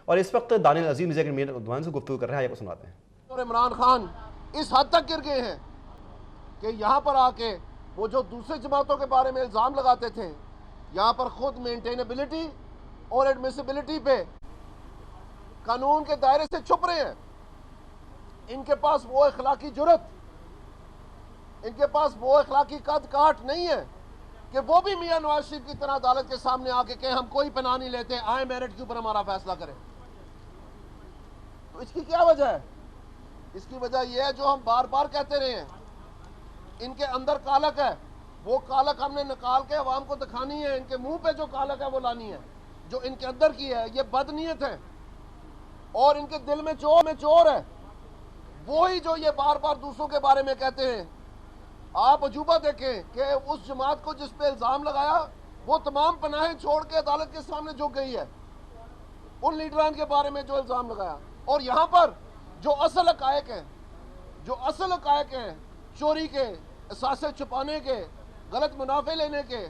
और इस वक्त दानियल अजीम मिर्ज़ा के मीडिया से गुफ्तगू कर रहे हैं, आइए सुनाते हैं। और इमरान खान इस हद तक गिर गए हैं कि यहाँ पर आके वो जो दूसरी जमातों के बारे में इल्ज़ाम लगाते थे, यहाँ पर खुद मेंटेनेबिलिटी और एडमिसिबिलिटी पे कानून के दायरे से छुप रहे हैं। इनके पास वो अखलाकी जुर्रत, इनके पास वो अखलाकी कद काट नहीं है कि वो भी मियां नवाज शरीफ की तरह अदालत के सामने आके कहें हम कोई पनाह नहीं लेते, आए मेरिट के ऊपर हमारा फैसला करें। तो इसकी क्या वजह है? इसकी वजह यह है जो हम बार बार कहते रहे हैं, इनके अंदर कालक है। वो कालक हमने निकाल के अवाम को दिखानी है। इनके मुंह पे जो कालक है वो लानी है। जो इनके अंदर की है ये बदनीयत है और इनके दिल में चोर है। वो ही जो ये बार बार दूसरों के बारे में कहते हैं। आप अजूबा देखें कि उस जमात को जिस पे इल्जाम लगाया वो तमाम पनाहें छोड़ के अदालत के सामने झुक गई है उन लीडरान के बारे में जो इल्जाम लगाया। और यहाँ पर जो असल हकायक हैं, चोरी के, असासे छुपाने के, गलत मुनाफे लेने के,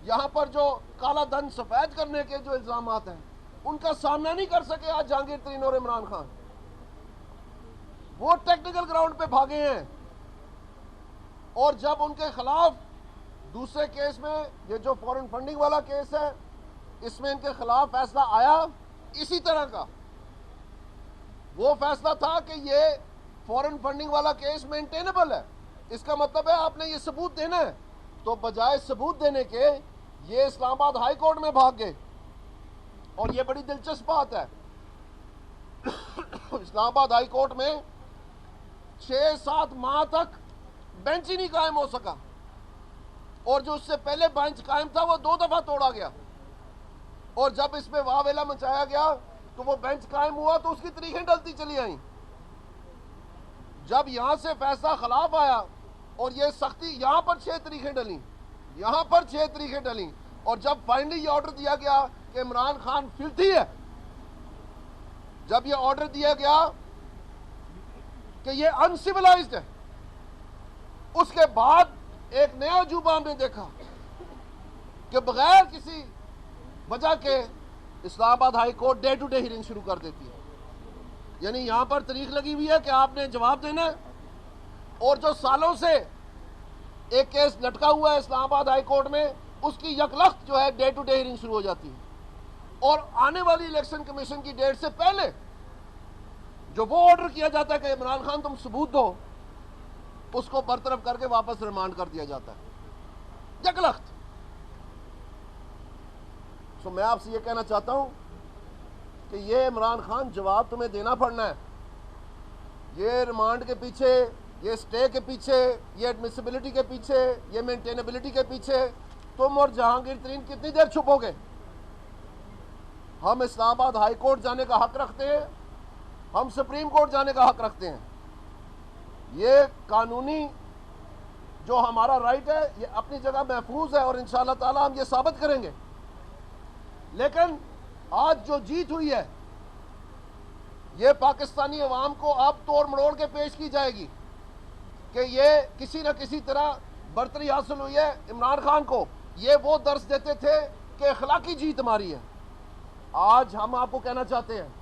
यहाँ पर जो काला धन सफेद करने के जो इल्जाम हैं, उनका सामना नहीं कर सके आज जहांगीर तरीन और इमरान खान। वो टेक्निकल ग्राउंड पे भागे हैं। और जब उनके खिलाफ दूसरे केस में, ये जो फॉरेन फंडिंग वाला केस है, इसमें इनके खिलाफ फैसला आया इसी तरह का। वो फैसला था कि ये फॉरेन फंडिंग वाला केस मेंटेनेबल है। इसका मतलब है आपने ये सबूत देना है। तो बजाय सबूत देने के ये इस्लामाबाद हाई कोर्ट में भाग गए। और ये बड़ी दिलचस्प बात है, इस्लामाबाद हाई कोर्ट में 6-7 माह तक बेंच ही नहीं कायम हो सका। और जो उससे पहले बेंच कायम था वो 2 दफा तोड़ा गया। और जब इसमें वावेला मचाया गया तो वो बेंच कायम हुआ तो उसकी तरीकें डलती चली आई। जब यहां से फैसला खिलाफ आया और ये सख्ती, यहां पर 6 तरीकें डली, यहां पर 6 तरीकें डली। और जब फाइनली ये ऑर्डर दिया गया कि इमरान खान फिल्थी है, जब ये ऑर्डर दिया गया कि ये अनसिविलाइज्ड है, उसके बाद एक नया अजूबा हमने देखा कि बगैर किसी वजह के Islamabad high court day to day hearing शुरू कर देती है। यानी यहां पर तारीख लगी हुई है कि आपने जवाब देना है। और जो सालों से एक केस लटका हुआ है इस्लामाबाद हाई कोर्ट में, उसकी यकलख्त जो है डे टू डे हियरिंग शुरू हो जाती है। और आने वाली इलेक्शन कमीशन की डेट से पहले जो वो ऑर्डर किया जाता है कि इमरान खान तुम सबूत दो, उसको बरतरफ करके वापस रिमांड कर दिया जाता है यकलख्त। तो मैं आपसे ये कहना चाहता हूं कि ये इमरान खान जवाब तुम्हें देना पड़ना है। ये रिमांड के पीछे, ये स्टे के पीछे, ये एडमिसिबिलिटी के पीछे, ये मेंटेनेबिलिटी के पीछे तुम और जहांगीर तरीन कितनी देर छुपोगे? हम इस्लामाबाद हाई कोर्ट जाने का हक रखते हैं, हम सुप्रीम कोर्ट जाने का हक रखते हैं। ये कानूनी जो हमारा राइट है ये अपनी जगह महफूज है और इंशाअल्लाह ताला हम ये साबित करेंगे। लेकिन आज जो जीत हुई है ये पाकिस्तानी अवाम को अब तोड़ मरोड़ के पेश की जाएगी कि ये किसी न किसी तरह बरतरी हासिल हुई है इमरान खान को। ये वो दर्ज देते थे कि अखलाकी जीत हमारी है। आज हम आपको कहना चाहते हैं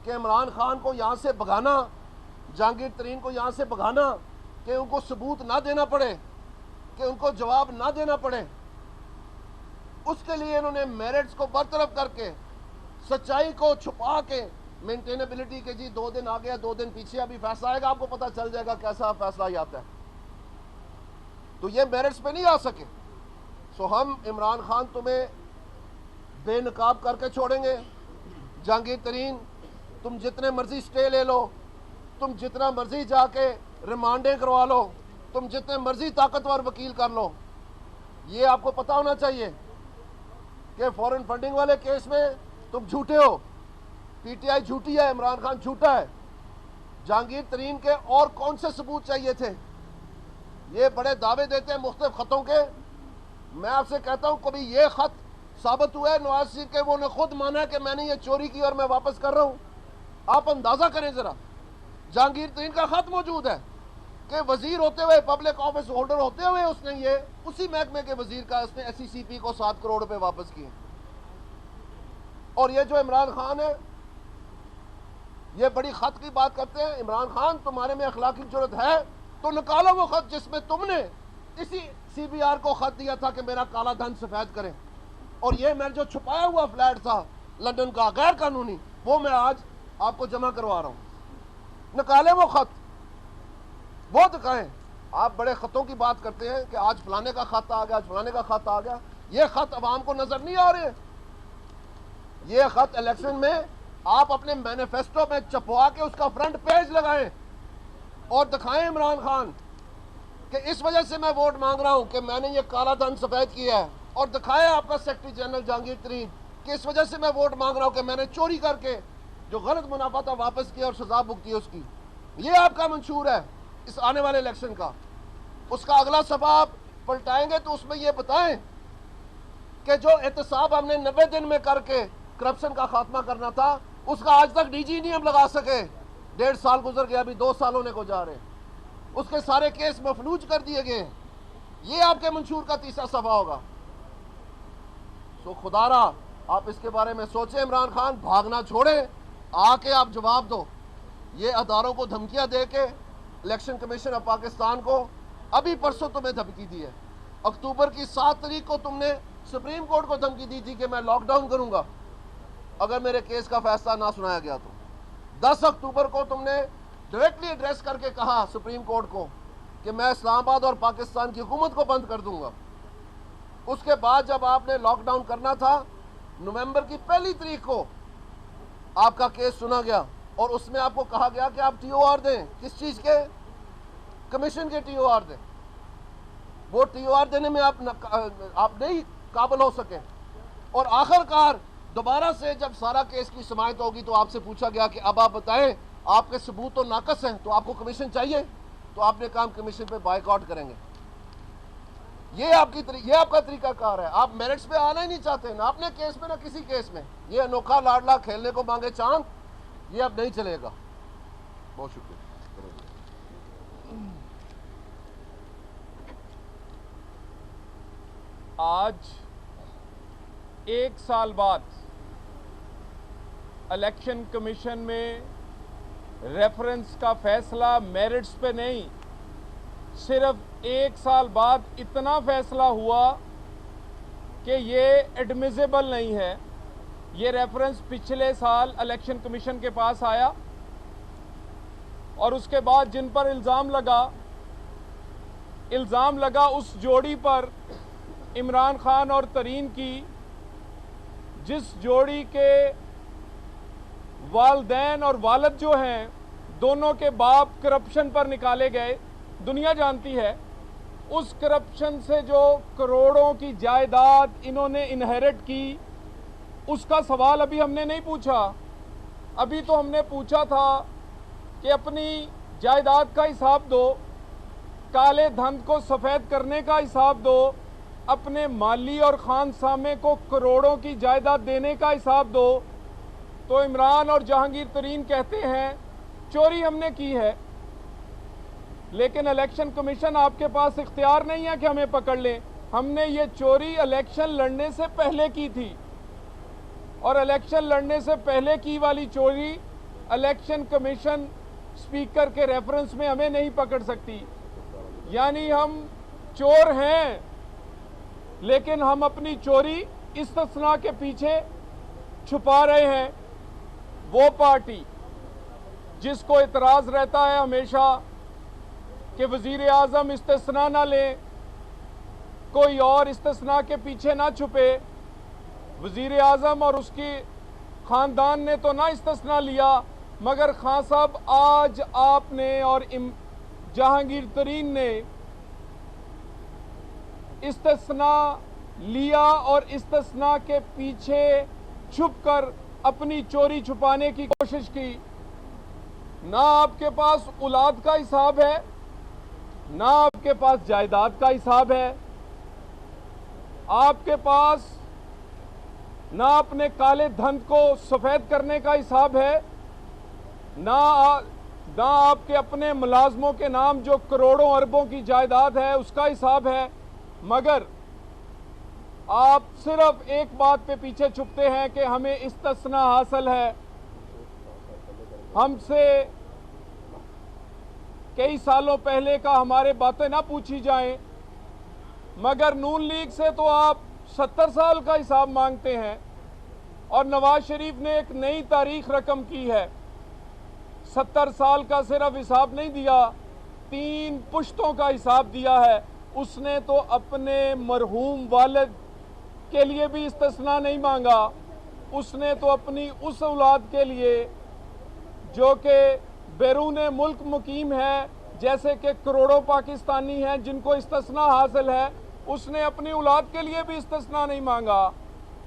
कि इमरान खान को यहाँ से भगाना, जहांगीर तरीन को यहाँ से भगाना, कि उनको सबूत ना देना पड़े, कि उनको जवाब ना देना पड़े, उसके लिए इन्होंने मेरिट्स को बरतरफ करके, सच्चाई को छुपा के, मेंटेनेबिलिटी के जी 2 दिन आ गया, 2 दिन पीछे, अभी फैसला आएगा, आपको पता चल जाएगा कैसा फैसला ही आता है। तो ये मेरिट्स पे नहीं आ सके। सो हम इमरान खान तुम्हें बेनकाब करके छोड़ेंगे। जहांगीर तरीन तुम जितने मर्जी स्टे ले लो, तुम जितना मर्जी जाके रिमांडें करवा लो, तुम जितने मर्जी ताकतवर वकील कर लो। ये आपको पता होना चाहिए कि फॉरेन फंडिंग वाले केस में तुम झूठे हो, पीटीआई झूठी है, इमरान खान झूठा है। जहांगीर तरीन के और कौन से सबूत चाहिए थे? ये बड़े दावे देते हैं मुख्तलिफ खतों के। मैं आपसे कहता हूं कभी ये खत साबित हुआ है नवाज शरीफ के, वो ने खुद माना है कि मैंने ये चोरी की और मैं वापस कर रहा हूं? आप अंदाजा करें जरा, जहांगीर तरीन का खत मौजूद है कि वजीर होते हुए, पब्लिक ऑफिस होल्डर होते हुए उसने ये उसी महकमे के वजीर का उसने एससीसीपी को 7 करोड़ रुपए वापस किए। और ये जो इमरान खान है ये बड़ी खत की बात करते हैं। इमरान खान, तुम्हारे में अखलाकी जरूरत है तो निकालो वो खत जिसमें तुमने इसी CBR को खत दिया था कि मेरा काला धन सफेद करें, और ये मैं जो छुपाया हुआ फ्लैट था लंदन का गैर कानूनी, वो मैं आज आपको जमा करवा रहा हूं। निकाले वो खत, वो दिखाएं। आप बड़े खतों की बात करते हैं कि आज फलाने का खत आ गया, आज फलाने का खत आ गया। ये खत अवाम को नजर नहीं आ रहे। ये खत इलेक्शन में आप अपने मैनिफेस्टो में छपवा के उसका फ्रंट पेज लगाएं और दिखाएं इमरान खान कि इस वजह से मैं वोट मांग रहा हूं कि मैंने ये काला धन सफेद किया है, और दिखाएं आपका सेक्रेटरी जनरल जहांगीर तरीन कि इस वजह से मैं वोट मांग रहा हूं कि मैंने चोरी करके जो गलत मुनाफा था वापस किया और सजा भुगती है उसकी। ये आपका मंशूर है इस आने वाले इलेक्शन का। उसका अगला सफा आप पलटाएंगे तो उसमें ये बताएं कि जो एहतसाब हमने 90 दिन में करके करप्शन का खात्मा करना था, उसका आज तक DG नहीं हम लगा सके। 1.5 साल गुजर गया, अभी 2 साल होने को जा रहे। उसके सारे केस मफलूज कर दिए गए। ये आपके मंशूर का तीसरा सफा होगा। तो खुदारा आप इसके बारे में सोचें। इमरान खान, भागना छोड़ें, आके आप जवाब दो। ये अदारों को धमकियां दे के इलेक्शन कमीशन ऑफ पाकिस्तान को अभी परसों तुम्हें धमकी दी है। अक्टूबर की 7 तारीख को तुमने सुप्रीम कोर्ट को धमकी दी थी कि मैं लॉकडाउन करूंगा अगर मेरे केस का फैसला ना सुनाया गया तो। 10 अक्टूबर को तुमने डायरेक्टली एड्रेस करके कहा सुप्रीम कोर्ट को कि मैं इस्लामाबाद और पाकिस्तान की हुकूमत को बंद कर दूंगा। उसके बाद जब आपने लॉकडाउन करना था, नवंबर की 1 तारीख को आपका केस सुना गया और उसमें आपको कहा गया कि आप TOR दें। किस चीज़ के? कमीशन के TOR दें। वो TOR देने में आप नहीं काबिल हो सके, और आखिरकार दोबारा से जब सारा केस की समाअत होगी तो आपसे पूछा गया कि अब आप बताएं आपके सबूत तो नाकस हैं, तो आपको कमीशन चाहिए। तो आपने कहा कमीशन पे बायकॉट करेंगे। ये आपका तरीकाकार है। आप मेरिट्स पे आना ही नहीं चाहते, ना अपने केस में ना किसी केस में। ये अनोखा लाडला खेलने को मांगे चांद, ये अब नहीं चलेगा। बहुत शुक्रिया। आज 1 साल बाद इलेक्शन कमीशन में रेफरेंस का फैसला मेरिट्स पे नहीं, सिर्फ 1 साल बाद इतना फैसला हुआ कि ये एडमिसिबल नहीं है। ये रेफरेंस पिछले साल इलेक्शन कमीशन के पास आया और उसके बाद जिन पर इल्ज़ाम लगा उस जोड़ी पर, इमरान खान और तरीन की, जिस जोड़ी के वालदैन और वालिद जो हैं दोनों के बाप करप्शन पर निकाले गए, दुनिया जानती है। उस करप्शन से जो करोड़ों की जायदाद इन्होंने इनहेरिट की, उसका सवाल अभी हमने नहीं पूछा। अभी तो हमने पूछा था कि अपनी जायदाद का हिसाब दो, काले धन को सफ़ेद करने का हिसाब दो, अपने माली और खानसामे को करोड़ों की जायदाद देने का हिसाब दो। तो इमरान और जहांगीर तरीन कहते हैं चोरी हमने की है, लेकिन इलेक्शन कमीशन आपके पास इख्तियार नहीं है कि हमें पकड़ ले। हमने ये चोरी इलेक्शन लड़ने से पहले की थी, और इलेक्शन लड़ने से पहले की वाली चोरी इलेक्शन कमीशन स्पीकर के रेफरेंस में हमें नहीं पकड़ सकती। यानी हम चोर हैं, लेकिन हम अपनी चोरी इस्तिस्ना के पीछे छुपा रहे हैं। वो पार्टी जिसको इतराज़ रहता है हमेशा कि वज़ीर आज़म इस्तिस्ना ना ले, कोई और इस्तिस्ना के पीछे ना छुपे। वज़ीर आज़म और उसकी ख़ानदान ने तो ना इस्तिस्ना लिया, मगर खान साहब आज आपने और जहांगीर तरीन ने इस्तिस्ना लिया और इस्तिस्ना के पीछे छुपकर अपनी चोरी छुपाने की कोशिश की। ना आपके पास औलाद का हिसाब है, ना आपके पास जायदाद का हिसाब है, आपके पास ना अपने काले धन को सफ़ेद करने का हिसाब है, ना आपके अपने मुलाजमों के नाम जो करोड़ों अरबों की जायदाद है उसका हिसाब है। मगर आप सिर्फ एक बात पे पीछे छुपते हैं कि हमें इस्तिस्ना हासिल है। हमसे कई सालों पहले का हमारे बातें ना पूछी जाएं, मगर नून लीग से तो आप 70 साल का हिसाब मांगते हैं और नवाज शरीफ ने एक नई तारीख रकम की है। 70 साल का सिर्फ हिसाब नहीं दिया, 3 पुश्तों का हिसाब दिया है। उसने तो अपने मरहूम वालिद के लिए भी इस्तिस्ना नहीं मांगा, उसने तो अपनी उस औलाद के लिए जो कि बैरून मुल्क मुकीम है, जैसे कि करोड़ों पाकिस्तानी हैं जिनको इस्तिस्ना हासिल है, उसने अपनी औलाद के लिए भी इस्तिस्ना नहीं मांगा।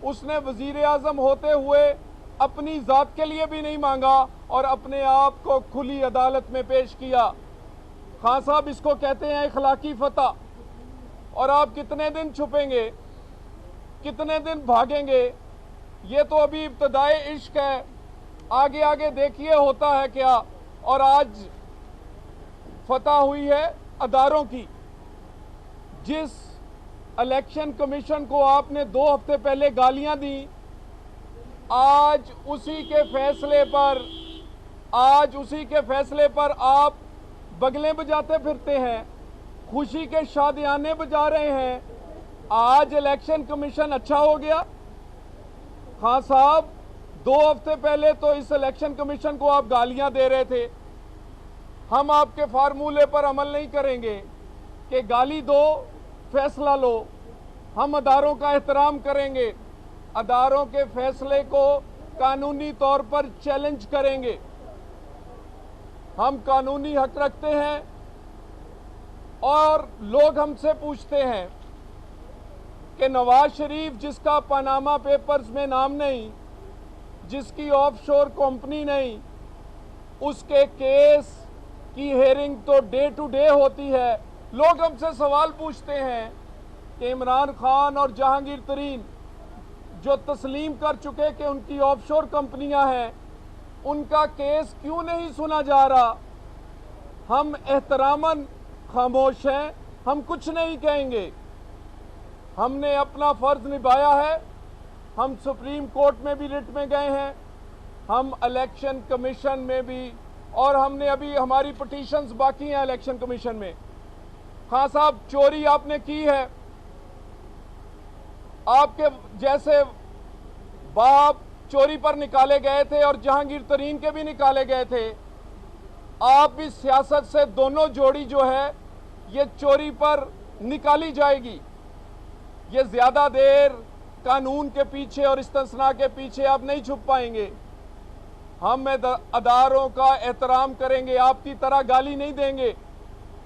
उसने वज़ीर आज़म होते हुए अपनी ज़ात के लिए भी नहीं मांगा और अपने आप को खुली अदालत में पेश किया। खान साहब, इसको कहते हैं इखलाकी फतह। और आप कितने दिन छुपेंगे, कितने दिन भागेंगे? ये तो अभी इब्तदाए इश्क है, आगे आगे देखिए होता है क्या। और आज फतह हुई है अदारों की। जिस इलेक्शन कमीशन को आपने 2 हफ्ते पहले गालियां दी, आज उसी के फैसले पर आप बगलें बजाते फिरते हैं, खुशी के शादियाने बजा रहे हैं। आज इलेक्शन कमीशन अच्छा हो गया? हाँ साहब, 2 हफ्ते पहले तो इस इलेक्शन कमीशन को आप गालियां दे रहे थे। हम आपके फार्मूले पर अमल नहीं करेंगे कि गाली दो, फैसला लो। हम अदारों का एहतराम करेंगे, अदारों के फैसले को कानूनी तौर पर चैलेंज करेंगे। हम कानूनी हक रखते हैं और लोग हमसे पूछते हैं कि नवाज शरीफ, जिसका पनामा पेपर्स में नाम नहीं, जिसकी ऑफशोर कंपनी नहीं, उसके केस की हेयरिंग तो डे टू डे होती है। लोग हमसे सवाल पूछते हैं कि इमरान खान और जहांगीर तरीन जो तस्लीम कर चुके कि उनकी ऑफशोर कंपनियां हैं, उनका केस क्यों नहीं सुना जा रहा? हम एहतरामन खामोश हैं, हम कुछ नहीं कहेंगे। हमने अपना फर्ज निभाया है। हम सुप्रीम कोर्ट में भी रिट में गए हैं, हम इलेक्शन कमीशन में भी, और हमने अभी हमारी पिटीशंस बाकी हैं इलेक्शन कमीशन में। खान साहब, चोरी आपने की है, आपके जैसे बाप चोरी पर निकाले गए थे और जहांगीर तरीन के भी निकाले गए थे। आप भी सियासत से दोनों जोड़ी जो है ये चोरी पर निकाली जाएगी। ये ज्यादा देर कानून के पीछे और इस्तिस्ना के पीछे आप नहीं छुप पाएंगे। हम अदारों का एहतराम करेंगे, आपकी तरह गाली नहीं देंगे।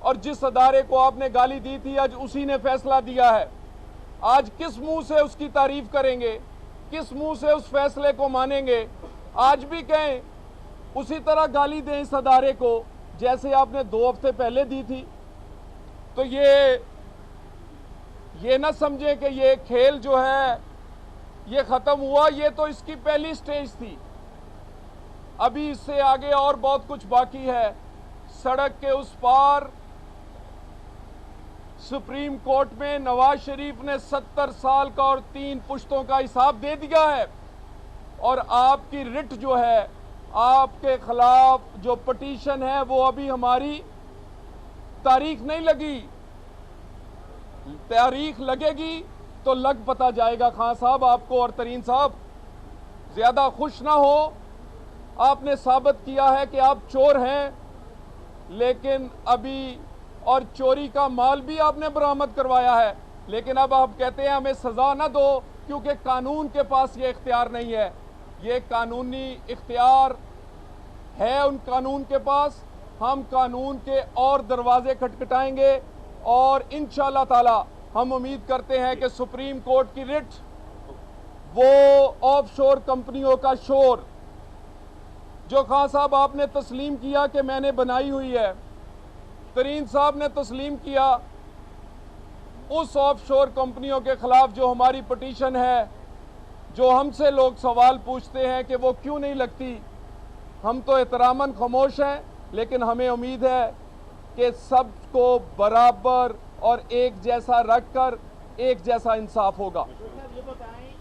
और जिस अदारे को आपने गाली दी थी, आज उसी ने फैसला दिया है। आज किस मुंह से उसकी तारीफ करेंगे, किस मुंह से उस फैसले को मानेंगे? आज भी कहें, उसी तरह गाली दें इस अदारे को जैसे आपने 2 हफ्ते पहले दी थी। तो ये ना समझें कि ये खेल जो है ये खत्म हुआ। ये तो इसकी पहली स्टेज थी, अभी इससे आगे और बहुत कुछ बाकी है। सड़क के उस पार सुप्रीम कोर्ट में नवाज शरीफ ने 70 साल का और 3 पुश्तों का हिसाब दे दिया है। और आपकी रिट जो है, आपके खिलाफ जो पिटीशन है, वो अभी हमारी तारीख नहीं लगी। तारीख लगेगी तो लग पता जाएगा। खान साहब आपको और तरीन साहब, ज्यादा खुश ना हो। आपने साबित किया है कि आप चोर हैं, लेकिन अभी, और चोरी का माल भी आपने बरामद करवाया है, लेकिन अब आप कहते हैं हमें सजा ना दो क्योंकि कानून के पास ये इख्तियार नहीं है। ये कानूनी इख्तियार है उन कानून के पास। हम कानून के और दरवाजे खटखटाएंगे और इंशाअल्लाह ताला हम उम्मीद करते हैं कि सुप्रीम कोर्ट की रिट, वो ऑफशोर कंपनियों का शोर जो खान साहब आपने तस्लीम किया कि मैंने बनाई हुई है, तरीन साहब ने तस्लीम किया, उस ऑफशोर कंपनियों के खिलाफ जो हमारी पिटीशन है, जो हमसे लोग सवाल पूछते हैं कि वो क्यों नहीं लगती, हम तो एहतरामन खामोश हैं, लेकिन हमें उम्मीद है कि सबको बराबर और एक जैसा रखकर एक जैसा इंसाफ होगा। ये बताएं,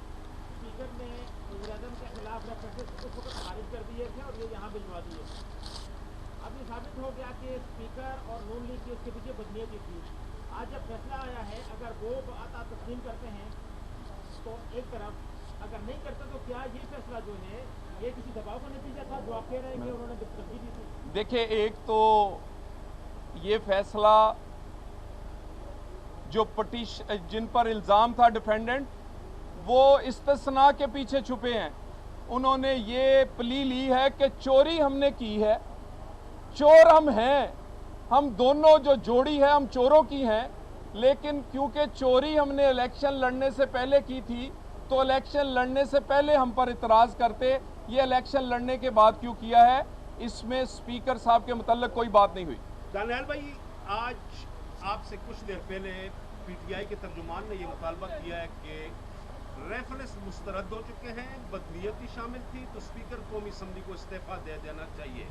स्पीकर ने वज़ीर-ए-आज़म के खिलाफ रेफरेंसेस उस वक्त खारिज कर दिए थे और ये यहाँ भिजवा दिए। अब ये साबित हो गया कि स्पीकर और नून लीग की उसके पीछे बदनीयती थी। आज जब फैसला आया है, अगर वो आता तस्लीम करते हैं तो एक तरफ, अगर नहीं करते तो क्या ये फैसला जो है ये किसी दबाव का नतीजा था जो आप कह रहे हैं कि उन्होंने तरजीह दी थी? देखिए, एक तो ये फैसला जो जिन पर इल्ज़ाम था डिफेंडेंट, वो इस्तिस्ना के पीछे छुपे हैं। उन्होंने ये प्ली ली है कि चोरी हमने की है, चोर हम हैं, हम दोनों जो जोड़ी है हम चोरों की हैं, लेकिन क्योंकि चोरी हमने इलेक्शन लड़ने से पहले की थी तो इलेक्शन लड़ने से पहले हम पर इतराज़ करते, ये इलेक्शन लड़ने के बाद क्यों किया है, इसमें स्पीकर साहब के मुतल्लिक़ कोई बात नहीं हुई। दानियाल भाई, आज आपसे कुछ देर पहले पीटीआई के तर्जुमान ने यह मुतालबा किया है कि रेफरेंस मुस्तरद हो चुके हैं, बदनीयती शामिल थी, तो स्पीकर कौमी असम्बली को इस्तीफा दे देना चाहिए।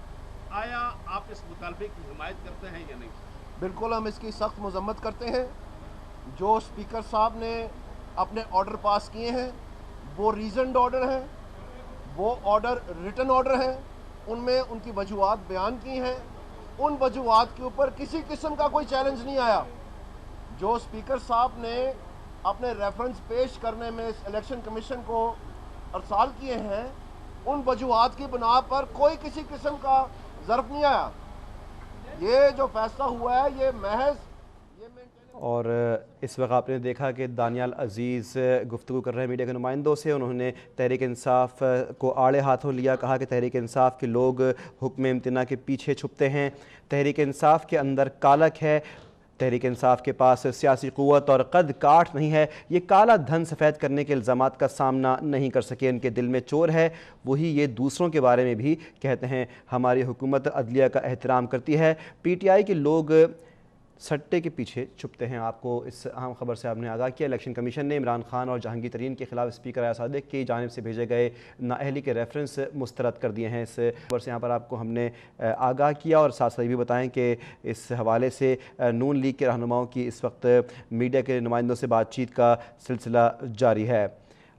आया आप इस मुतालबे की हिमायत करते हैं या नहीं? बिल्कुल, हम इसकी सख्त मजम्मत करते हैं। जो स्पीकर साहब ने अपने ऑर्डर पास किए हैं वो रीजनड ऑर्डर हैं, वो ऑर्डर रिटन ऑर्डर हैं, उनमें उनकी वजूहात बयान की हैं। उन वजूहात के ऊपर किसी किस्म का कोई चैलेंज नहीं आया। जो स्पीकर साहब ने अपने रेफरेंस पेश करने में इलेक्शन कमीशन को अरसाल किए हैं, उन वजूहात की बिना पर कोई किसी किस्म का ज़र्फ नहीं आया। ये जो फैसला हुआ है ये महज और इस वक्त आपने देखा कि दानियाल अजीज़ गुफ्तगू कर रहे हैं मीडिया के नुमाइंदों से। उन्होंने तहरीक इंसाफ को आड़े हाथों लिया, कहा कि तहरीक इंसाफ के लोग हुक्म इम्तना के पीछे छुपते हैं, तहरीक इंसाफ के अंदर कालक है, तहरीक इंसाफ के पास सियासी क़ुव्वत और कद काठ नहीं है, ये काला धन सफ़ेद करने के इल्ज़ामात का सामना नहीं कर सके, उनके दिल में चोर है। वही ये दूसरों के बारे में भी कहते हैं हमारी हुकूमत अदलिया का एहतराम करती है, पीटीआई के लोग सट्टे के पीछे छुपते हैं। आपको इस अहम खबर से आपने आगाह किया। इलेक्शन कमीशन ने इमरान खान और जहांगीर तरीन के खिलाफ स्पीकर आया सादिक की जानिब से भेजे गए नाअहली के रेफरेंस मुस्तरद कर दिए हैं। इस खबर से यहाँ पर आपको हमने आगाह किया और साथ साथ भी बताएं कि इस हवाले से नून लीग के रहनुमाओं की इस वक्त मीडिया के नुमाइंदों से बातचीत का सिलसिला जारी है।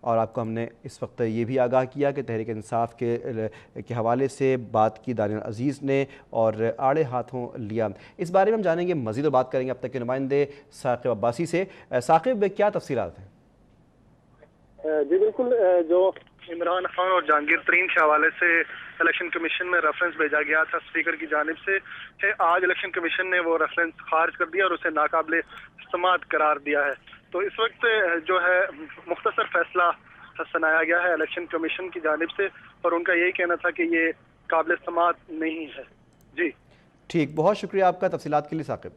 और आपको हमने इस वक्त ये भी आगाह किया कि तहरीक इंसाफ के हवाले से बात की दानियाल अजीज़ ने और आड़े हाथों लिया। इस बारे में हम जानेंगे, मज़ीद बात करेंगे अब तक के नुमाइंदे साकिब अब्बासी से। साकिब, क्या तफसीलात हैं? जी बिल्कुल, जो इमरान खान और जहांगीर तरीन के हवाले से इलेक्शन कमीशन में रेफरेंस भेजा गया था स्पीकर की जानिब से, आज इलेक्शन कमीशन ने वो रेफरेंस खारिज कर दिया और उसे नाकाबिले इस्तेमाल करार दिया है। तो इस वक्त जो है मुख्तसर फैसला सुनाया गया है इलेक्शन कमीशन की जानिब से और उनका यही कहना था कि ये काबिल इस्तेमाल नहीं है। जी ठीक, बहुत शुक्रिया आपका तफसीलात के लिए साकिब।